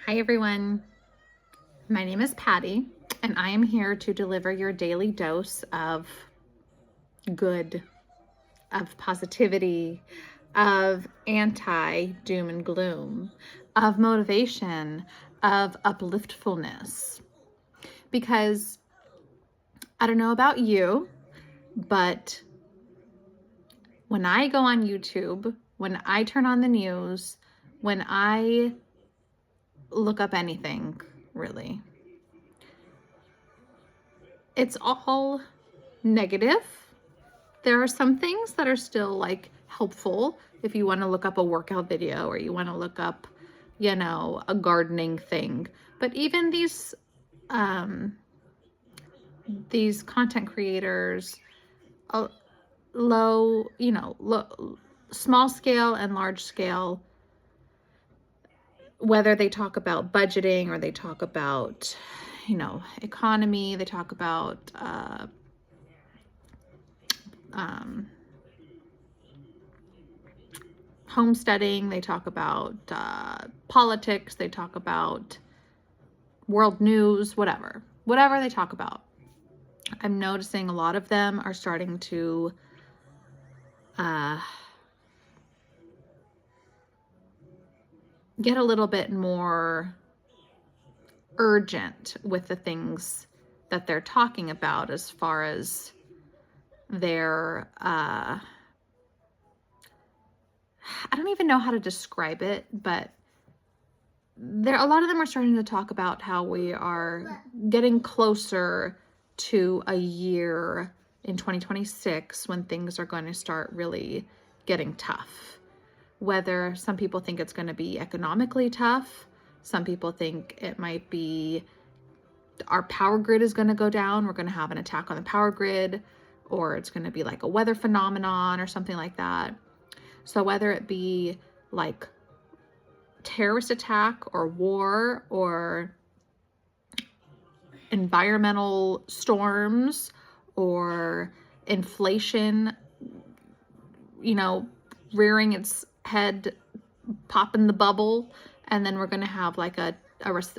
Hi everyone, my name is Patty and I am here to deliver your daily dose of good, of positivity, of anti-doom and gloom, of motivation, of upliftfulness. Because I don't know about you, but when I go on YouTube, when I turn on the news, when I look up anything, really, it's all negative. There are some things that are still like helpful if you want to look up a workout video or you want to look up, a gardening thing. But even these content creators, small scale and large scale, whether they talk about budgeting or they talk about, economy, they talk about homesteading, they talk about politics, they talk about world news, whatever they talk about. I'm noticing a lot of them are starting to get a little bit more urgent with the things that they're talking about as far as their I don't even know how to describe it, but a lot of them are starting to talk about how we are getting closer to a year in 2026 when things are going to start really getting tough. Whether some people think it's going to be economically tough, some people think it might be our power grid is going to go down, we're going to have an attack on the power grid, or it's going to be like a weather phenomenon or something like that. So whether it be like terrorist attack or war or environmental storms or inflation, rearing its head, popping the bubble, and then we're going to have like a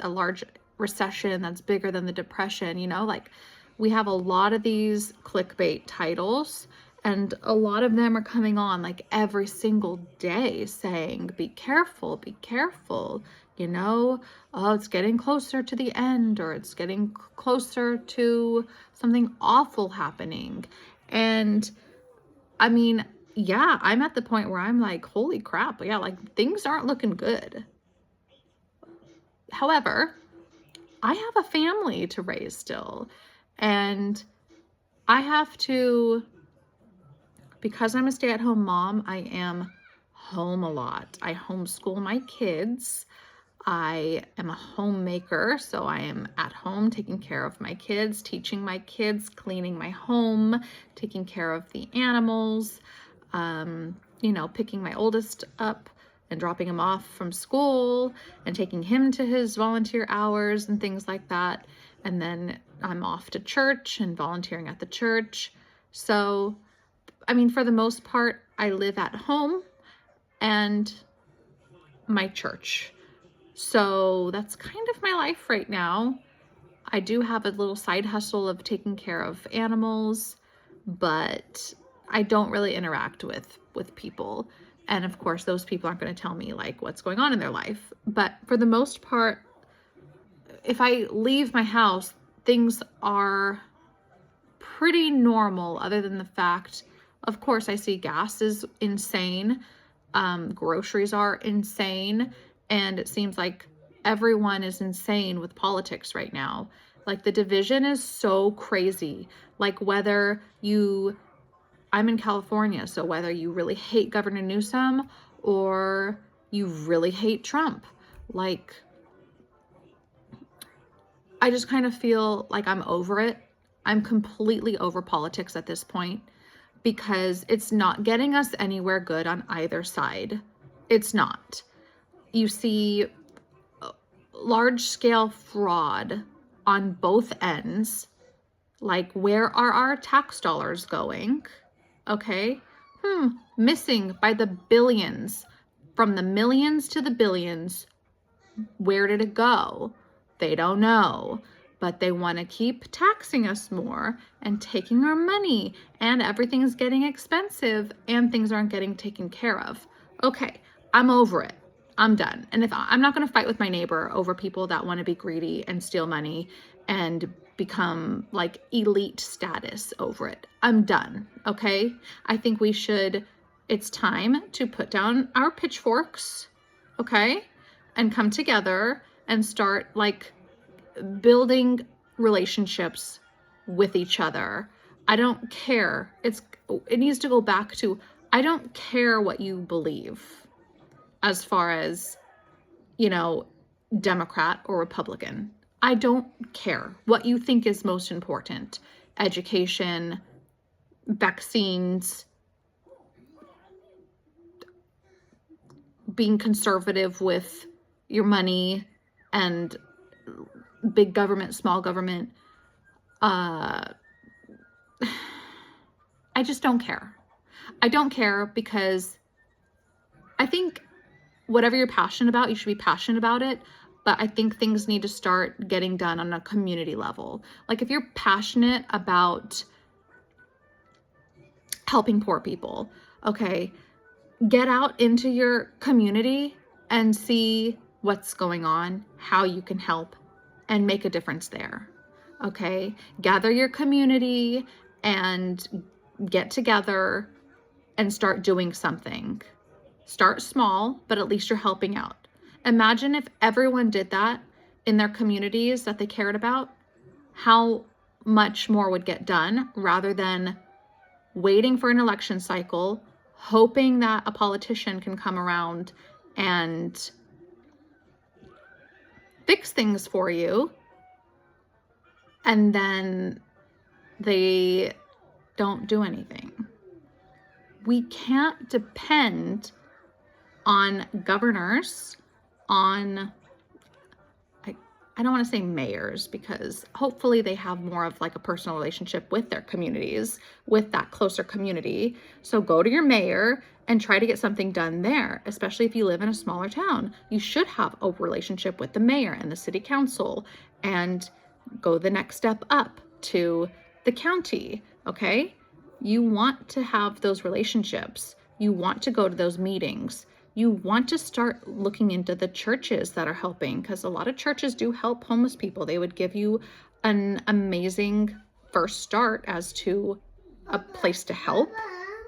large recession that's bigger than the Depression, like we have a lot of these clickbait titles. And a lot of them are coming on like every single day saying, be careful, oh, it's getting closer to the end, or it's getting closer to something awful happening. And I mean, yeah, I'm at the point where I'm like, holy crap, yeah, like things aren't looking good. However, I have a family to raise still, and I have to, because I'm a stay-at-home mom, I am home a lot. I homeschool my kids. I am a homemaker, so I am at home taking care of my kids, teaching my kids, cleaning my home, taking care of the animals, picking my oldest up and dropping him off from school and taking him to his volunteer hours and things like that. And then I'm off to church and volunteering at the church. So I mean, for the most part, I live at home and my church. So that's kind of my life right now. I do have a little side hustle of taking care of animals, but I don't really interact with people. And of course, those people aren't going to tell me like what's going on in their life. But for the most part, if I leave my house, things are pretty normal, other than the fact, of course, I see gas is insane. Groceries are insane. And it seems like everyone is insane with politics right now. Like the division is so crazy. Like I'm in California, so whether you really hate Governor Newsom or you really hate Trump, like I just kind of feel like I'm over it. I'm completely over politics at this point because it's not getting us anywhere good on either side. It's not. You see large scale fraud on both ends. Like, where are our tax dollars going? Okay. Missing by the billions, from the millions to the billions. Where did it go? They don't know. But they want to keep taxing us more and taking our money, and everything is getting expensive and things aren't getting taken care of. Okay, I'm over it. I'm done. And if I'm not going to fight with my neighbor over people that want to be greedy and steal money and become like elite status over it. I'm done. Okay? I think it's time to put down our pitchforks, okay? And come together and start like building relationships with each other. I don't care. It needs to go back to, I don't care what you believe as far as, Democrat or Republican. I don't care what you think is most important. Education, vaccines, being conservative with your money, and big government, small government. I just don't care. I don't care because I think whatever you're passionate about, you should be passionate about it. But I think things need to start getting done on a community level. Like if you're passionate about helping poor people, okay, get out into your community and see what's going on, how you can help, and make a difference there. Okay, gather your community and get together and start doing something. Start small, but at least you're helping out. Imagine if everyone did that in their communities that they cared about, how much more would get done rather than waiting for an election cycle, hoping that a politician can come around and fix things for you, and then they don't do anything. We can't depend on governors, on, I don't want to say mayors, because hopefully they have more of like a personal relationship with their communities, with that closer community. So go to your mayor and try to get something done there, especially if you live in a smaller town. You should have a relationship with the mayor and the city council, and go the next step up to the county, okay? You want to have those relationships. You want to go to those meetings. You want to start looking into the churches that are helping, because a lot of churches do help homeless people. They would give you an amazing first start as to a place to help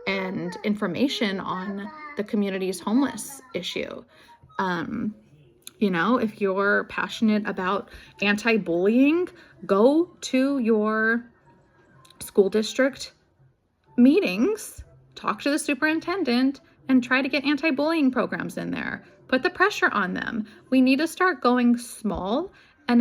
and information on the community's homeless issue. If you're passionate about anti-bullying, go to your school district meetings, talk to the superintendent, and try to get anti-bullying programs in there. Put the pressure on them. We need to start going small and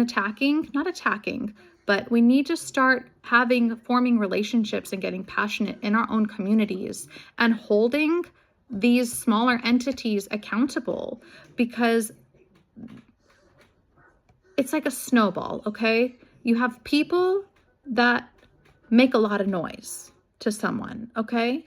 not attacking, but we need to start forming relationships and getting passionate in our own communities and holding these smaller entities accountable, because it's like a snowball, okay? You have people that make a lot of noise to someone, okay,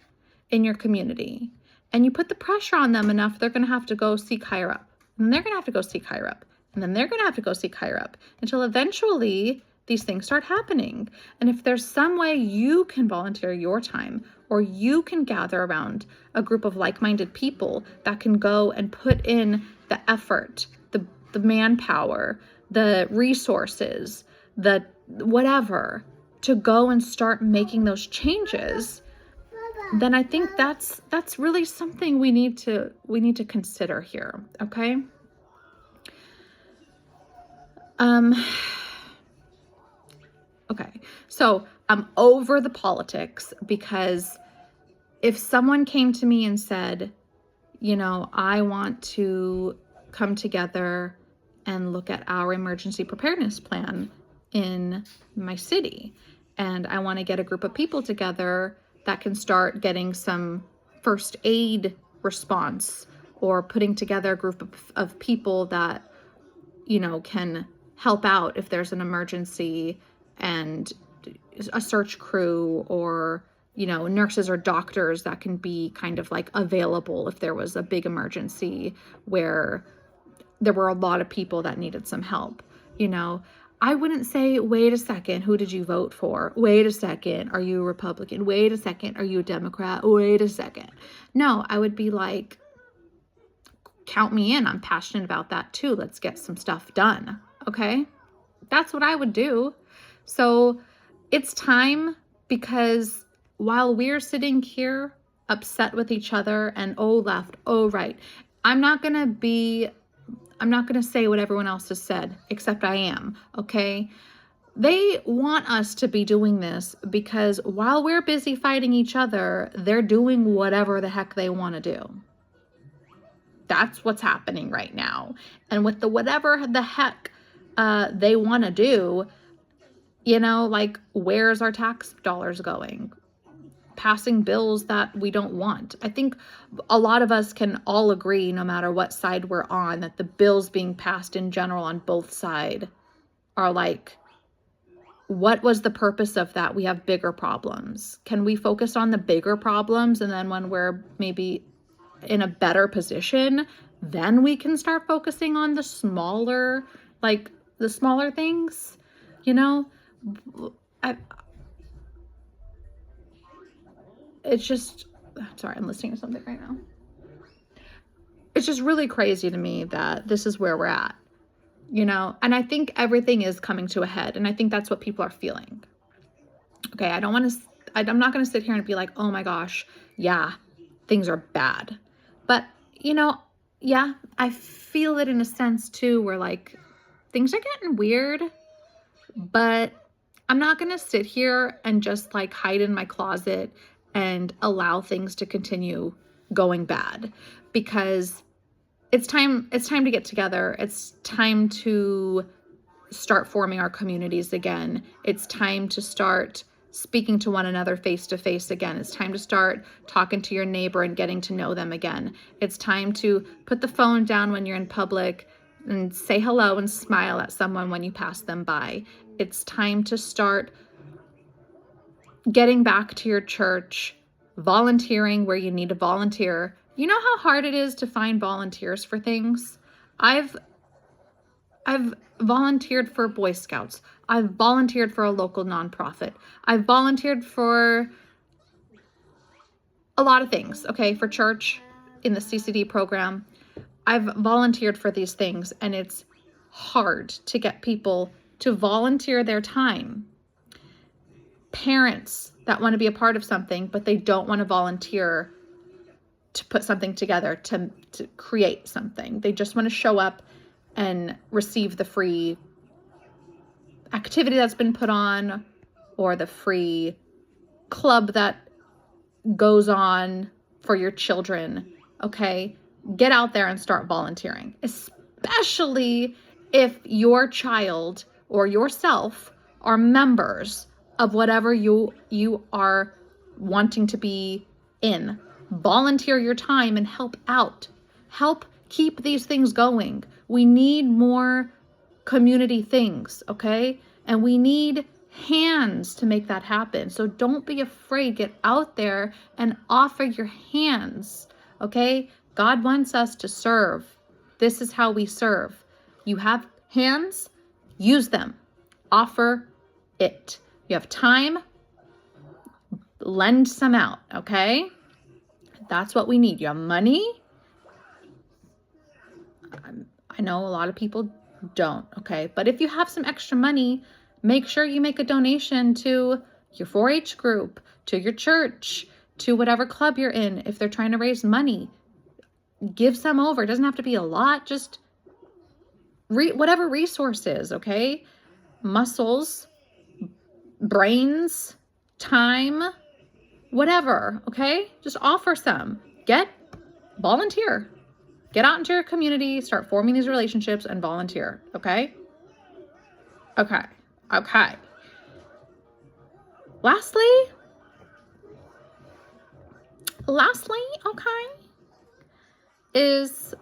in your community. And you put the pressure on them enough, they're going to have to go seek higher up. And they're going to have to go seek higher up. And then they're going to have to go seek higher up until eventually these things start happening. And if there's some way you can volunteer your time, or you can gather around a group of like-minded people that can go and put in the effort, the manpower, the resources, the whatever, to go and start making those changes, then I think that's really something we need to consider here, okay? Okay, so I'm over the politics, because if someone came to me and said, I want to come together and look at our emergency preparedness plan in my city, and I want to get a group of people together that can start getting some first aid response, or putting together a group of people that, can help out if there's an emergency, and a search crew, or, nurses or doctors that can be kind of like available if there was a big emergency where there were a lot of people that needed some help. You know, I wouldn't say, wait a second, who did you vote for? Wait a second, are you a Republican? Wait a second, are you a Democrat? Wait a second. No, I would be like, count me in. I'm passionate about that too. Let's get some stuff done. Okay? That's what I would do. So it's time, because while we're sitting here upset with each other and oh left, oh right, I'm not going to say what everyone else has said, except I am, okay? They want us to be doing this because while we're busy fighting each other, they're doing whatever the heck they want to do. That's what's happening right now. And with the whatever the heck they want to do, you know, like, where's our tax dollars going? Passing bills that we don't want. I think a lot of us can all agree, no matter what side we're on, that the bills being passed in general on both sides are like, what was the purpose of that? We have bigger problems. Can we focus on the bigger problems, and then when we're maybe in a better position, then we can start focusing on the smaller things, you know? It's just, sorry, I'm listening to something right now. It's just really crazy to me that this is where we're at, you know? And I think everything is coming to a head, and I think that's what people are feeling. Okay, I'm not going to sit here and be like, oh my gosh, yeah, things are bad. But, you know, yeah, I feel it in a sense too, where like things are getting weird, but I'm not going to sit here and just like hide in my closet and allow things to continue going bad, because it's time to get together. It's time to start forming our communities again. It's time to start speaking to one another face to face again. It's time to start talking to your neighbor and getting to know them again. It's time to put the phone down when you're in public and say hello and smile at someone when you pass them by. It's time to start getting back to your church, volunteering where you need to volunteer. You know how hard it is to find volunteers for things? I've volunteered for Boy Scouts. I've volunteered for a local nonprofit. I've volunteered for a lot of things, okay, for church in the CCD program. I've volunteered for these things, and it's hard to get people to volunteer their time. Parents that want to be a part of something, but they don't want to volunteer to put something together, to create something. They just want to show up and receive the free activity that's been put on, or the free club that goes on for your children. Okay, get out there and start volunteering, especially if your child or yourself are members of whatever you are wanting to be in. Volunteer your time and help out. Help keep these things going. We need more community things, okay? And we need hands to make that happen. So don't be afraid. Get out there and offer your hands, okay? God wants us to serve. This is how we serve. You have hands, use them. Offer it. You have time, lend some out, okay? That's what we need. You have money. I know a lot of people don't, okay? But if you have some extra money, make sure you make a donation to your 4-H group, to your church, to whatever club you're in. If they're trying to raise money, give some over. It doesn't have to be a lot, just whatever resources, okay? Muscles, brains, time, whatever, okay? Just offer some. Volunteer. Get out into your community, start forming these relationships, and volunteer, okay? Okay. Lastly, okay, is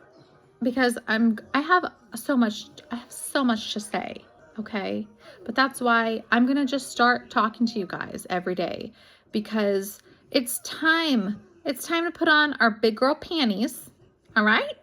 because I have so much to say, okay? But that's why I'm going to just start talking to you guys every day, because it's time to put on our big girl panties, all right?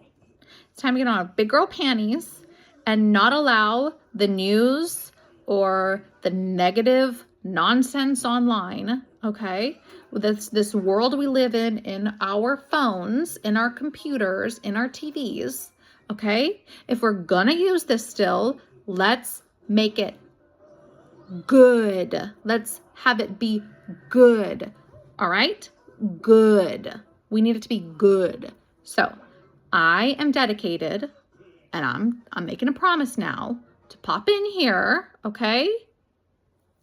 It's time to get on our big girl panties and not allow the news or the negative nonsense online, okay? This world we live in our phones, in our computers, in our TVs, okay? If we're gonna use this still, let's make it good. Let's have it be good. All right? Good. We need it to be good. So I am dedicated, and I'm making a promise now to pop in here, okay?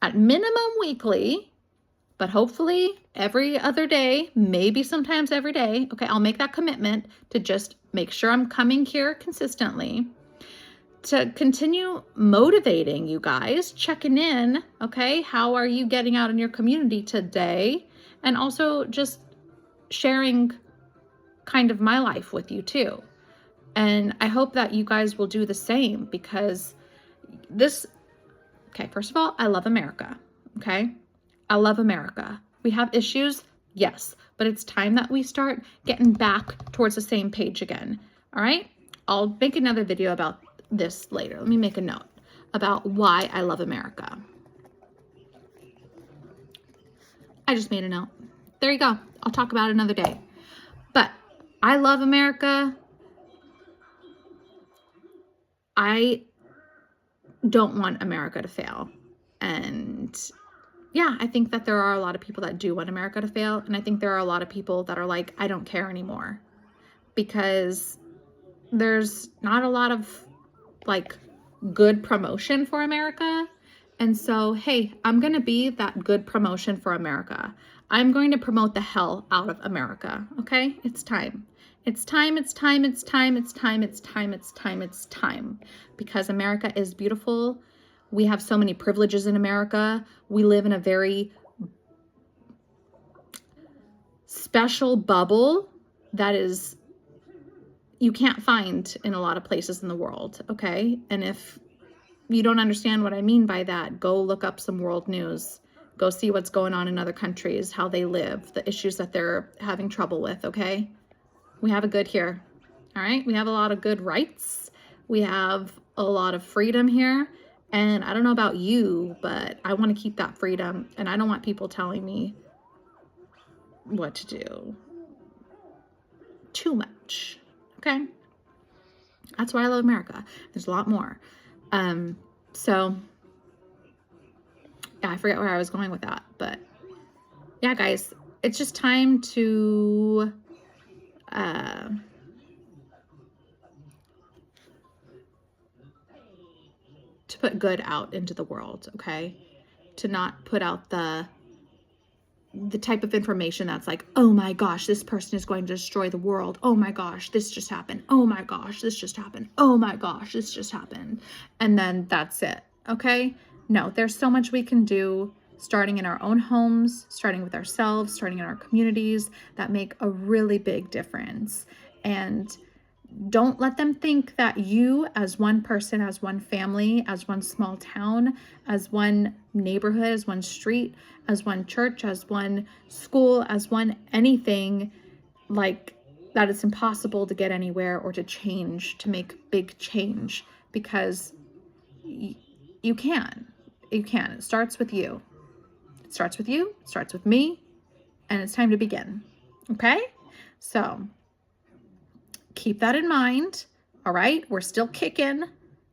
At minimum weekly, but hopefully every other day, maybe sometimes every day. Okay, I'll make that commitment to just make sure I'm coming here consistently, to continue motivating you guys, checking in, okay? How are you getting out in your community today? And also just sharing kind of my life with you too. And I hope that you guys will do the same, because okay, first of all, I love America, okay? I love America. We have issues, yes, but it's time that we start getting back towards the same page again, all right? I'll make another video about this later. Let me make a note about why I love America. I just made a note. There you go. I'll talk about it another day. But I love America. I don't want America to fail. And yeah, I think that there are a lot of people that do want America to fail. And I think there are a lot of people that are like, I don't care anymore. Because there's not a lot of like good promotion for America. And so, hey, I'm going to be that good promotion for America. I'm going to promote the hell out of America. Okay? It's time. It's time, it's time, it's time, it's time, it's time, it's time, it's time. Because America is beautiful. We have so many privileges in America. We live in a very special bubble that is you can't find in a lot of places in the world, okay? And if you don't understand what I mean by that, go look up some world news. Go see what's going on in other countries, how they live, the issues that they're having trouble with, okay? We have it good here, all right? We have a lot of good rights. We have a lot of freedom here. And I don't know about you, but I want to keep that freedom. And I don't want people telling me what to do too much. Okay, that's why I love America. There's a lot more. So yeah, I forget where I was going with that, but yeah, guys, it's just time to put good out into the world, okay? To not put out the type of information that's like, oh my gosh, this person is going to destroy the world. Oh my gosh, this just happened. Oh my gosh, this just happened. Oh my gosh, this just happened. And then that's it, okay? No, there's so much we can do starting in our own homes, starting with ourselves, starting in our communities that make a really big difference. And don't let them think that you, as one person, as one family, as one small town, as one neighborhood, as one street, as one church, as one school, as one anything, like that it's impossible to get anywhere or to change, to make big change, because you can. You can. It starts with you. It starts with you. It starts with me. And it's time to begin. Okay? So keep that in mind. All right? We're still kicking.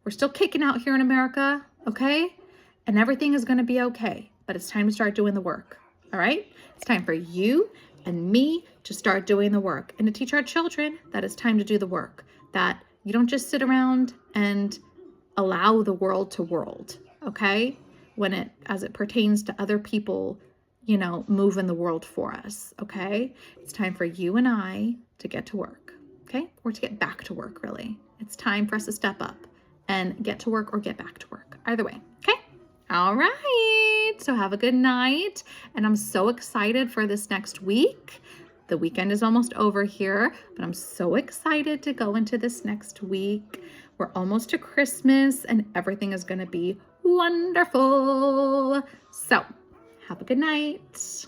We're still kicking out here in America. Okay? And everything is going to be okay. But it's time to start doing the work. All right? It's time for you and me to start doing the work and to teach our children that it's time to do the work. That you don't just sit around and allow the world to world. Okay? As it pertains to other people, moving the world for us. Okay? It's time for you and I to get to work. Okay? Or to get back to work, really. It's time for us to step up and get to work or get back to work. Either way. Okay? All right. So have a good night. And I'm so excited for this next week. The weekend is almost over here, but I'm so excited to go into this next week. We're almost to Christmas and everything is going to be wonderful. So have a good night.